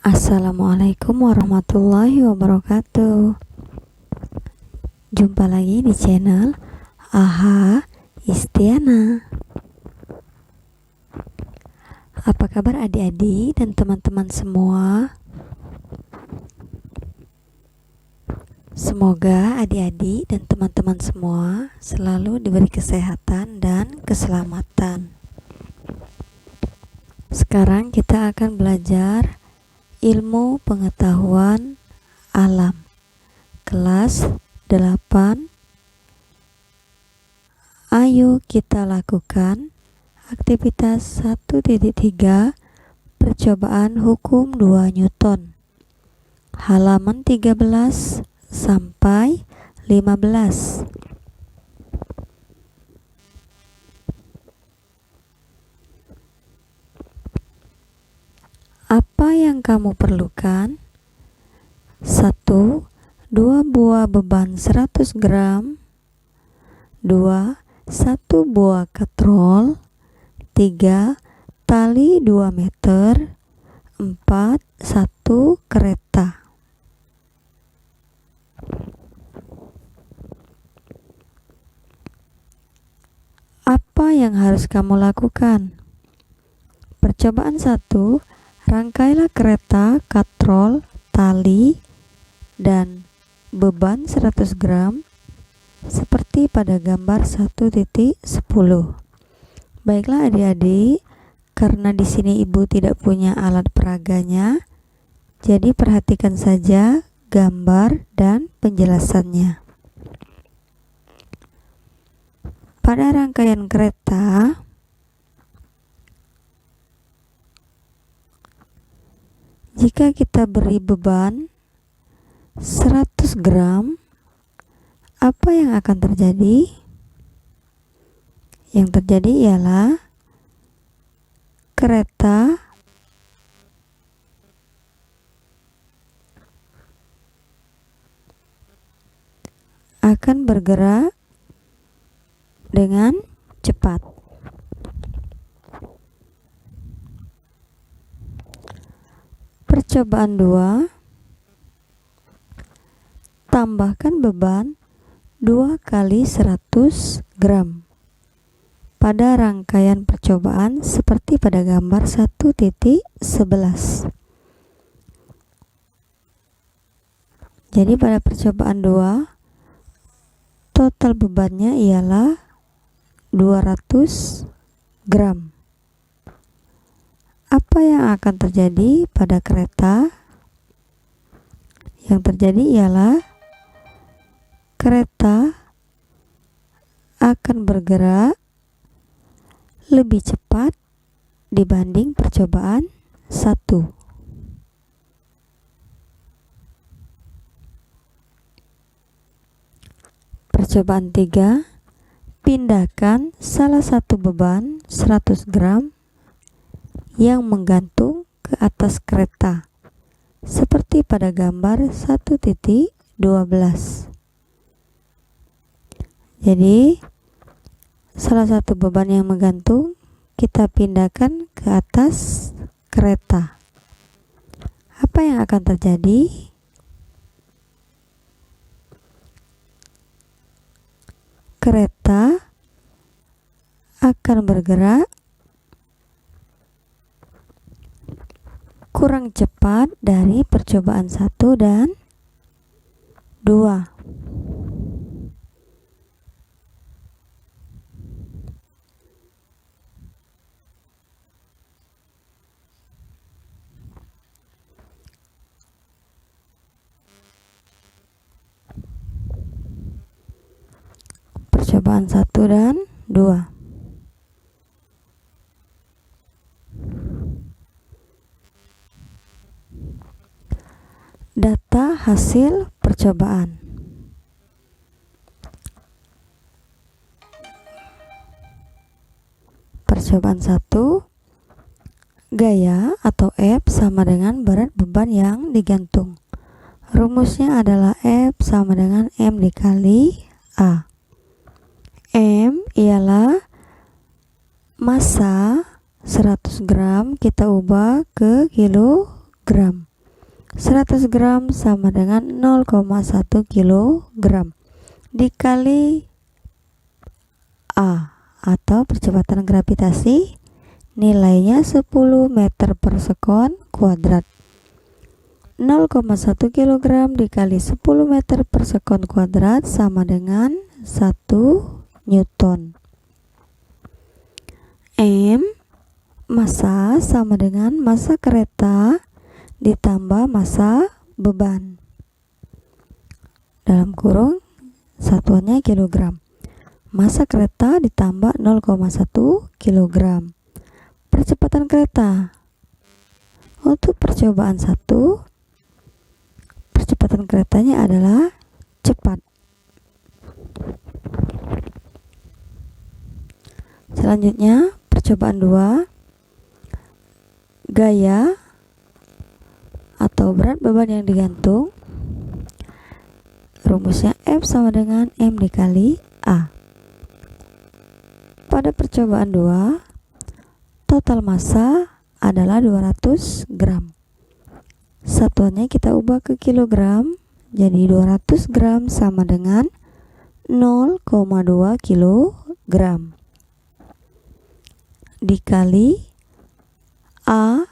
Assalamualaikum warahmatullahi wabarakatuh. Jumpa lagi di channel AHA Istiana. Apa kabar adik-adik dan teman-teman semua? Semoga adik-adik dan teman-teman semua selalu diberi kesehatan dan keselamatan. Sekarang kita akan belajar ilmu pengetahuan alam kelas 8. Ayo kita lakukan aktivitas 1.3 percobaan hukum 2 Newton, halaman 13 sampai 15. Apa yang kamu perlukan? 1. 2 buah beban 100 gram. 2. 1 buah katrol. 3. Tali 2 meter. 4. 1 kereta. Apa yang harus kamu lakukan? Percobaan 1. Rangkailah kereta, katrol, tali, dan beban 100 gram seperti pada gambar 1.10. Baiklah adik-adik, karena di sini ibu tidak punya alat peraganya, jadi perhatikan saja gambar dan penjelasannya. Pada rangkaian kereta, jika kita beri beban 100 gram, apa yang akan terjadi? Yang terjadi ialah kereta akan bergerak dengan cepat. Percobaan 2. Tambahkan beban 2 kali 100 gram pada rangkaian percobaan seperti pada gambar 1.11. Jadi pada percobaan 2, total bebannya ialah 200 gram. Apa yang akan terjadi pada kereta? Yang terjadi ialah kereta akan bergerak lebih cepat dibanding percobaan 1. Percobaan 3. Pindahkan salah satu beban 100 gram yang menggantung ke atas kereta seperti pada gambar 1.12. Jadi salah satu beban yang menggantung kita pindahkan ke atas kereta. Apa yang akan terjadi? Kereta akan bergerak kurang cepat dari percobaan 1 dan 2. Percobaan 1 dan 2. Data hasil percobaan. Percobaan 1, gaya atau F sama dengan berat beban yang digantung. Rumusnya adalah F sama dengan M dikali A. M ialah massa 100 gram kita ubah ke kilogram. 100 gram sama dengan 0,1 kilogram dikali A atau percepatan gravitasi, nilainya 10 meter per sekon kuadrat. 0,1 kilogram dikali 10 meter per sekon kuadrat sama dengan 1 Newton. M, massa sama dengan massa kereta ditambah massa beban. Dalam kurung satuannya kilogram. Massa kereta ditambah 0,1 kilogram. Percepatan kereta. Untuk percobaan 1, percepatan keretanya adalah cepat. Selanjutnya, percobaan 2, gaya atau berat beban yang digantung. Rumusnya F sama dengan M dikali A. Pada percobaan 2, total massa adalah 200 gram. Satuannya kita ubah ke kilogram, jadi 200 gram sama dengan 0,2 kilogram dikali A,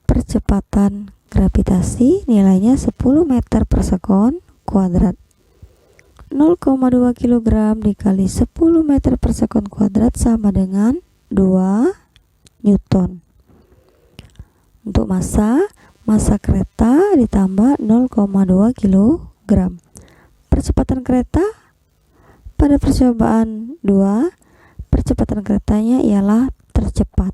percepatan gravitasi, nilainya 10 meter per sekon kuadrat. 0,2 kilogram dikali 10 meter per sekon kuadrat sama dengan 2 Newton. Untuk massa kereta ditambah 0,2 kilogram. Percepatan kereta pada percobaan 2, percepatan keretanya ialah tercepat.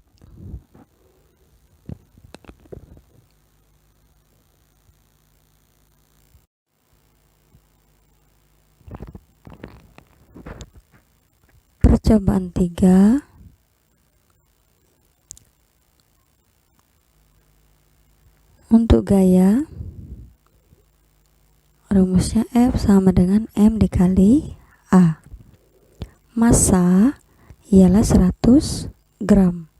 Percobaan 3, untuk gaya, rumusnya F sama dengan M dikali A. Massa ialah 100 gram.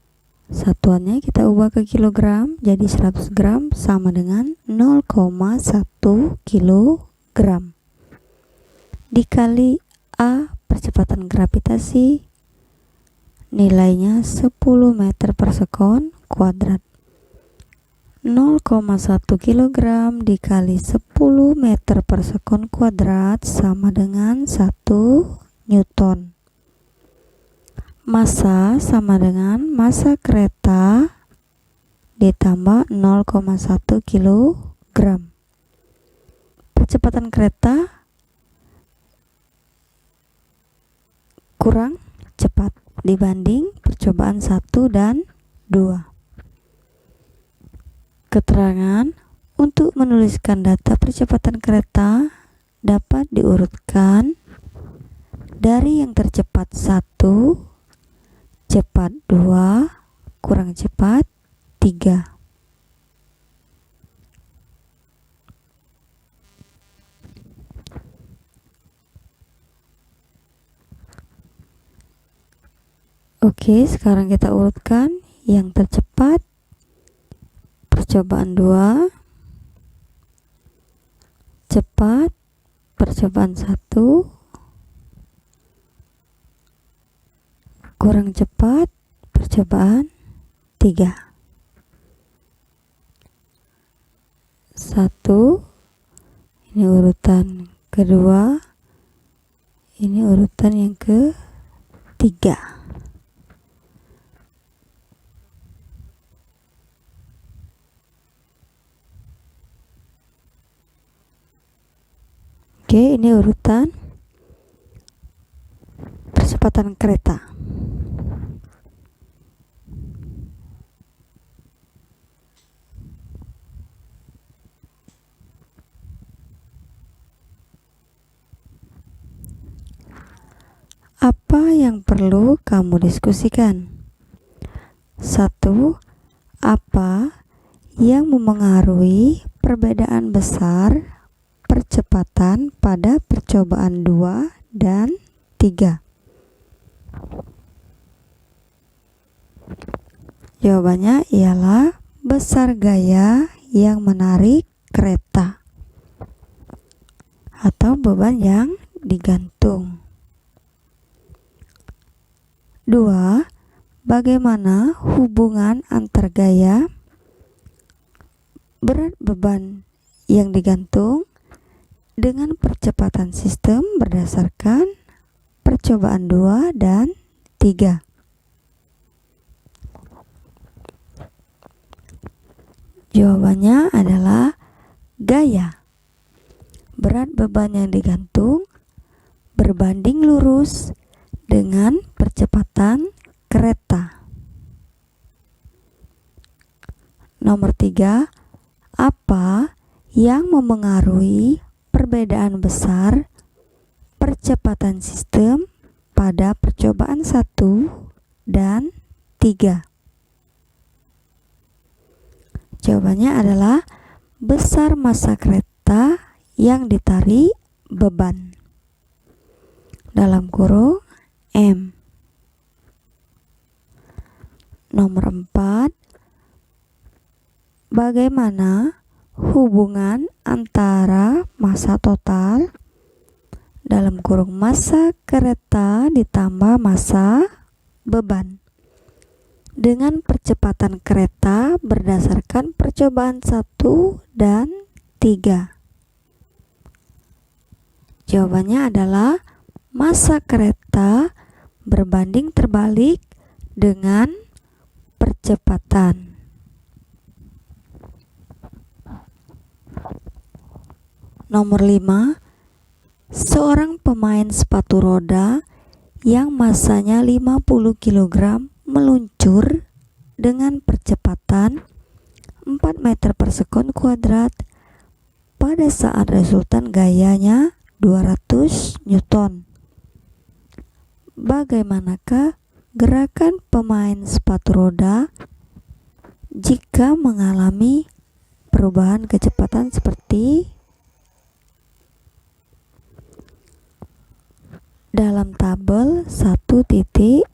Satuannya kita ubah ke kilogram, jadi 100 gram sama dengan 0,1 kilogram dikali A, percepatan gravitasi, nilainya 10 meter per sekon kuadrat. 0,1 kilogram dikali 10 meter per sekon kuadrat sama dengan 1 Newton. Massa sama dengan massa kereta ditambah 0,1 kilogram. Percepatan kereta kurang cepat dibanding percobaan 1 dan 2. Keterangan untuk menuliskan data percepatan kereta dapat diurutkan dari yang tercepat 1, cepat 2, kurang cepat 3. Oke, sekarang kita urutkan yang tercepat. Percobaan 2, cepat. Percobaan 1, kurang cepat. Percobaan 3. 1, ini urutan kedua, ini urutan yang ketiga. Oke, ini urutan percepatan kereta. Apa yang perlu kamu diskusikan? 1. Apa yang memengaruhi perbedaan besar percepatan pada percobaan 2 dan 3? Jawabannya ialah besar gaya yang menarik kereta atau beban yang digantung. 2. Bagaimana hubungan antar gaya berat beban yang digantung dengan percepatan sistem berdasarkan percobaan 2 dan 3. Jawabannya adalah gaya berat beban yang digantung berbanding lurus dengan percepatan kereta. Nomor 3, apa yang memengaruhi perbedaan besar percepatan sistem pada percobaan 1 dan 3? Jawabannya adalah besar massa kereta yang ditarik beban dalam kurung M. Nomor 4, bagaimana hubungan antara massa total dalam kurung massa kereta ditambah massa beban dengan percepatan kereta berdasarkan percobaan 1 dan 3? Jawabannya adalah massa kereta berbanding terbalik dengan percepatan. Nomor 5, seorang pemain sepatu roda yang massanya 50 kg meluncur dengan percepatan 4 meter per sekon kuadrat pada saat resultan gayanya 200 Newton. Bagaimanakah gerakan pemain sepatu roda jika mengalami perubahan kecepatan seperti dalam tabel 1.4?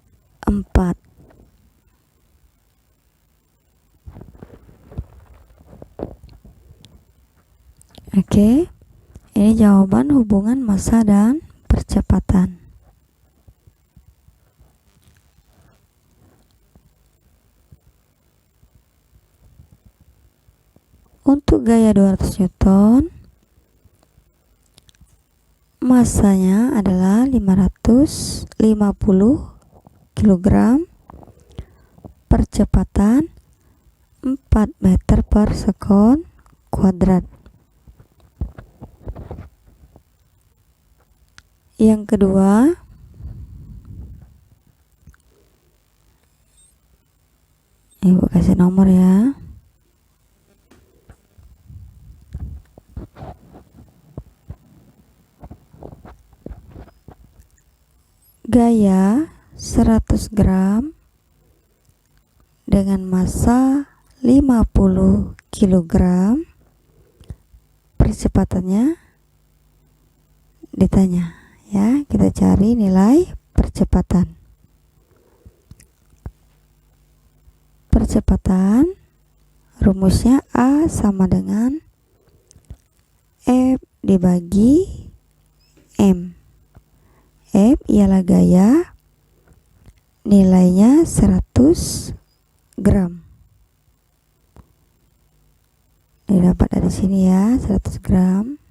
Oke, ini jawaban hubungan massa dan percepatan. Untuk gaya 200 Newton, massanya adalah 550 kg, percepatan 4 meter per sekon kuadrat. Yang kedua, Ibu kasih nomor ya. Gaya 100 gram dengan massa 50 kg, percepatannya ditanya ya. Kita cari nilai percepatan. Percepatan rumusnya A sama dengan F dibagi M. F ialah gaya, nilainya 100 gram. Didapat dari sini ya, 100 gram.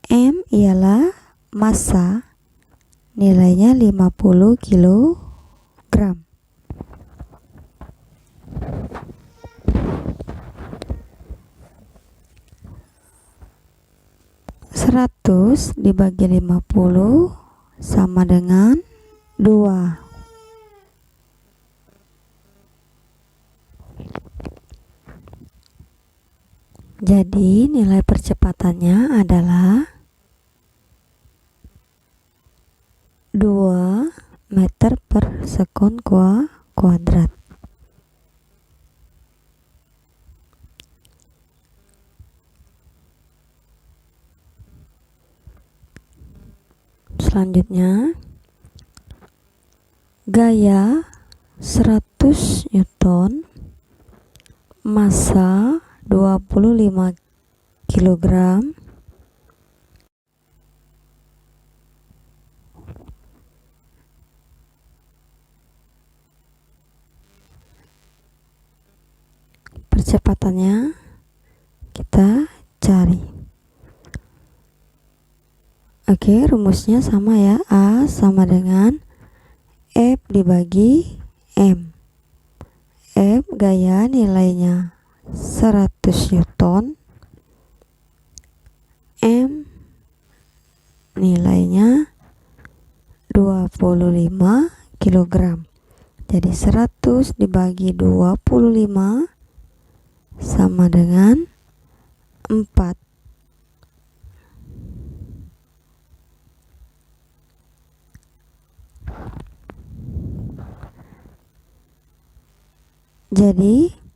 M ialah massa, nilainya 50 kg. Seratus dibagi 50 sama dengan 2. Jadi nilai percepatannya adalah 2 meter per sekon kuadrat. Selanjutnya, gaya 100 Newton, massa 25 kilogram percepatannya kita cari. Oke, rumusnya sama ya. A sama dengan F dibagi M. F gaya nilainya 100 Newton, M nilainya 25 kilogram. Jadi 100 dibagi 25 sama dengan 4. Jadi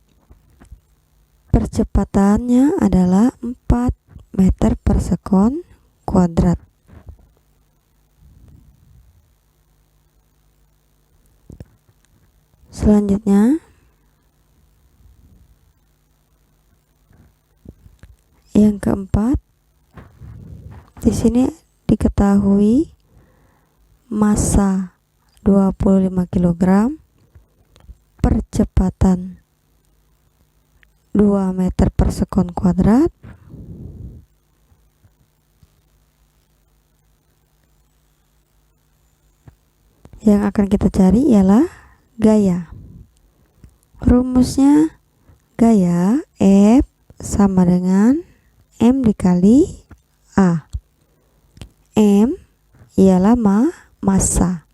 percepatannya adalah 4 meter per sekon kuadrat. Selanjutnya yang keempat, di sini diketahui massa 25 kg, percepatan 2 meter per sekon kuadrat. Yang akan kita cari ialah gaya. Rumusnya gaya F sama dengan M dikali A. M ialah massa.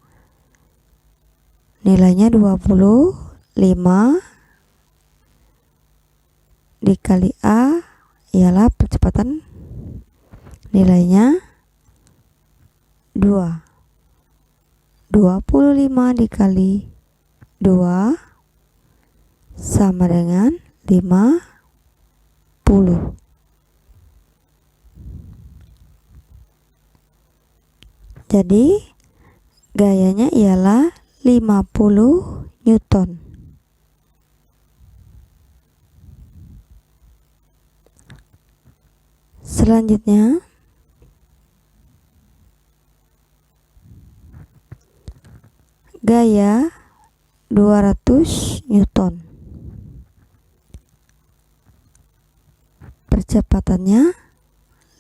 Nilainya 25 dikali A ialah percepatan, nilainya 2. 25 dikali 2 sama dengan 50. Jadi gayanya ialah 50 Newton. Selanjutnya gaya 200 Newton. Percepatannya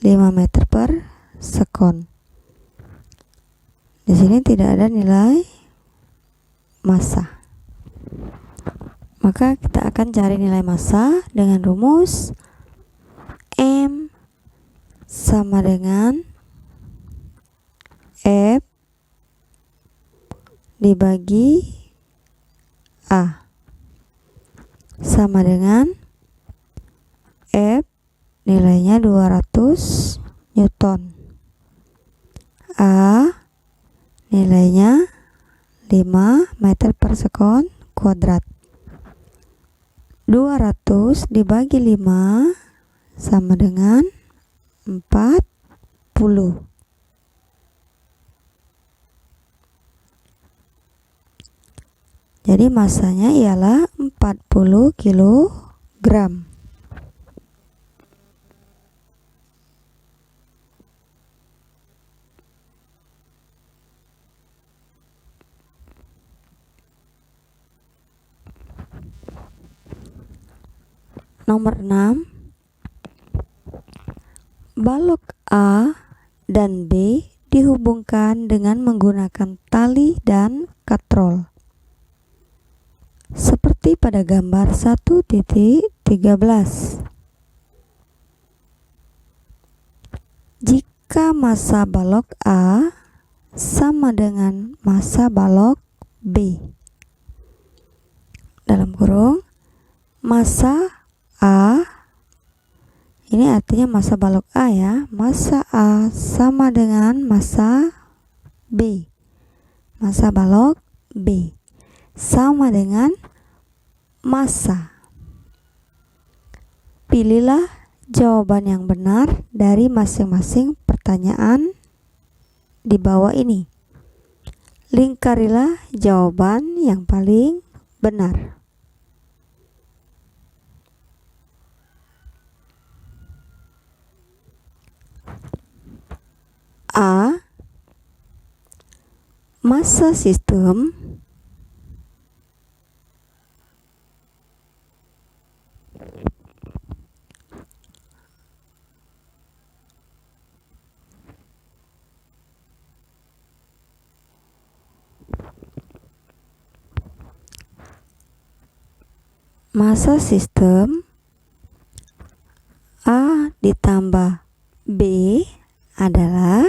5 meter per sekon. Di sini tidak ada nilai massa. Maka kita akan cari nilai massa dengan rumus M sama dengan F dibagi A sama dengan F nilainya 200 Newton, A nilainya 5 meter per sekon kuadrat. 200 dibagi 5 sama dengan 40. Jadi massanya ialah 40 kilogram. Nomor 6, balok A dan B dihubungkan dengan menggunakan tali dan katrol seperti pada gambar 1.13. Jika massa balok A sama dengan massa balok B, dalam kurung massa A, ini artinya massa balok A ya, massa A sama dengan massa B. Massa balok B sama dengan massa. Pilihlah jawaban yang benar dari masing-masing pertanyaan di bawah ini. Lingkarilah jawaban yang paling benar. A. Massa sistem A ditambah B adalah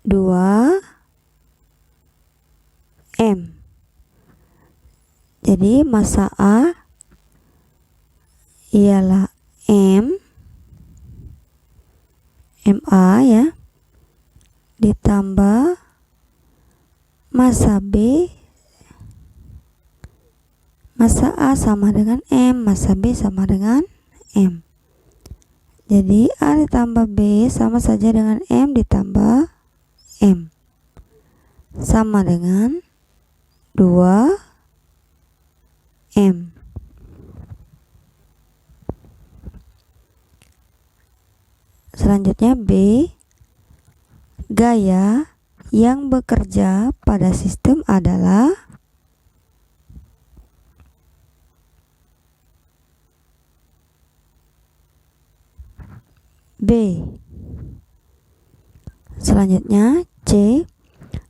2M. Jadi massa A ialah MA ya, ditambah massa B, massa A sama dengan M, massa B sama dengan M. Jadi A ditambah B sama saja dengan M ditambah M, sama dengan 2M. Selanjutnya B, gaya yang bekerja pada sistem adalah B. Selanjutnya C,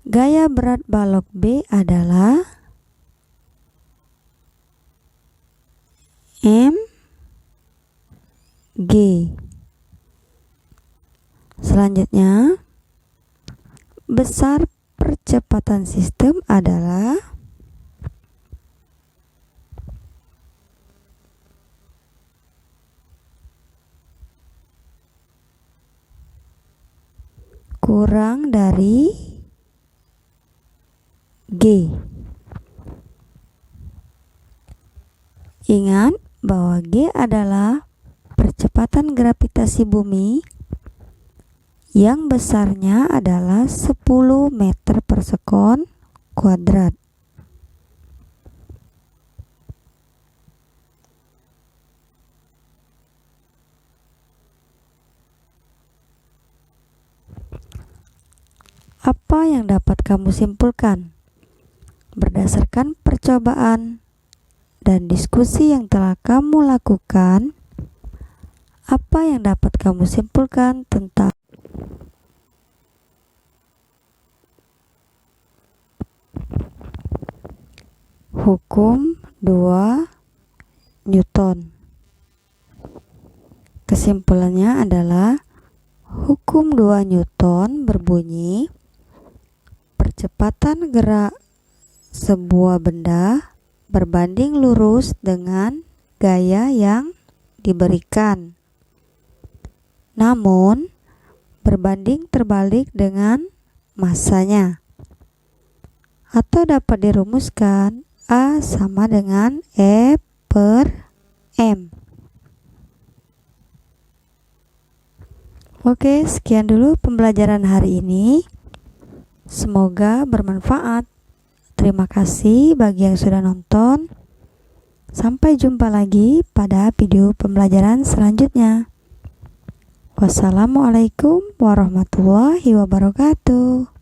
gaya berat balok B adalah mg. Selanjutnya besar percepatan sistem adalah kurang dari G. Ingat bahwa G adalah percepatan gravitasi bumi yang besarnya adalah 10 meter per sekon kuadrat. Apa yang dapat kamu simpulkan berdasarkan percobaan dan diskusi yang telah kamu lakukan? Apa yang dapat kamu simpulkan tentang hukum 2 Newton? Kesimpulannya adalah hukum 2 Newton berbunyi percepatan gerak sebuah benda berbanding lurus dengan gaya yang diberikan, namun berbanding terbalik dengan massanya, atau dapat dirumuskan A sama dengan E per M. Oke, sekian dulu pembelajaran hari ini. Semoga bermanfaat. Terima kasih bagi yang sudah nonton. Sampai jumpa lagi pada video pembelajaran selanjutnya. Wassalamualaikum warahmatullahi wabarakatuh.